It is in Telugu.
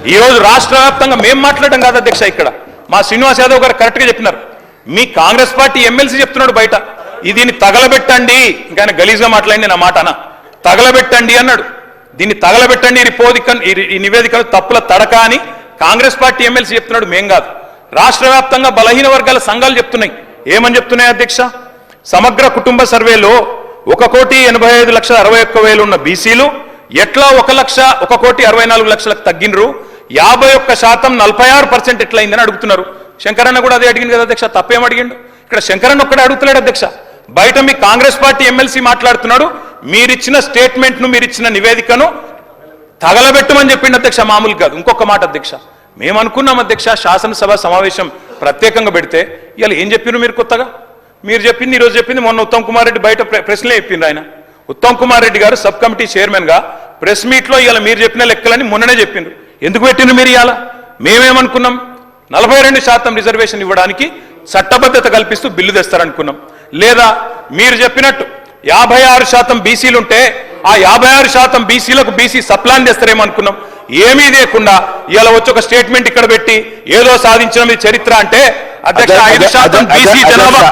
ఈ రోజు రాష్ట్ర వ్యాప్తంగా మేము మాట్లాడడం కాదు అధ్యక్ష, ఇక్కడ మా శ్రీనివాస్ యాదవ్ గారు కరెక్ట్ గా చెప్పినారు. మీ కాంగ్రెస్ పార్టీ ఎమ్మెల్సీ చెప్తున్నాడు బయట, దీన్ని తగలబెట్టండి, ఇంకా గలీజ్గా మాట్లాడింది నా మాట అన్న, తగలబెట్టండి అన్నాడు. దీన్ని తగలబెట్టండి, ఈ నివేదికను తప్పుల తడక అని కాంగ్రెస్ పార్టీ ఎమ్మెల్సీ చెప్తున్నాడు, మేం కాదు. రాష్ట్ర వ్యాప్తంగా బలహీన వర్గాల సంఘాలు చెప్తున్నాయి. ఏమని చెప్తున్నాయి అధ్యక్ష? సమగ్ర కుటుంబ సర్వేలో 1,85,61,000 ఉన్న బీసీలు ఎట్లా 1,64,64,00,000 తగ్గినరు, 51% 46% ఎట్లయిందని అడుగుతున్నారు. శంకరన్న కూడా అదే అడిగింది కదా అధ్యక్ష, తప్పేం అడిగిండు? ఇక్కడ శంకరన్న ఒక్కడే అడుగుతున్నాడు అధ్యక్ష. బయట మీ కాంగ్రెస్ పార్టీ ఎమ్మెల్సీ మాట్లాడుతున్నాడు, మీరిచ్చిన స్టేట్మెంట్ను, మీరిచ్చిన నివేదికను తగలబెట్టమని చెప్పిండు అధ్యక్ష, మామూలు కాదు. ఇంకొక మాట అధ్యక్ష, మేము అనుకున్నాం అధ్యక్ష, శాసనసభ సమావేశం ప్రత్యేకంగా పెడితే ఇవాళ ఏం చెప్పినారు మీరు కొత్తగా? మీరు చెప్పింది ఈరోజు చెప్పింది మొన్న ఉత్తమ్ కుమార్ రెడ్డి బయట ప్రెస్లే చెప్పిండు. ఆయన ఉత్తమ్ కుమార్ రెడ్డి గారు సబ్ కమిటీ చైర్మన్ గా ప్రెస్ మీట్ లో ఇవాళ మీరు చెప్పిన లెక్కలని మొన్ననే చెప్పిండ్రు. ఎందుకు పెట్టిండ్రు మీరు? ఇవాళ మేమేమనుకున్నాం, 42% రిజర్వేషన్ ఇవ్వడానికి చట్టబద్ధత కల్పిస్తూ బిల్లు తెస్తారనుకున్నాం. లేదా మీరు చెప్పినట్టు 56% బీసీలుంటే ఆ 56% బీసీలకు బీసీ సప్లాన్ తెస్తారేమో అనుకున్నాం. ఏమీ లేకుండా ఇలా వచ్చి ఒక స్టేట్మెంట్ ఇక్కడ పెట్టి ఏదో సాధించిన చరిత్ర అంటే అధ్యక్ష 5% బీసీ జనాభా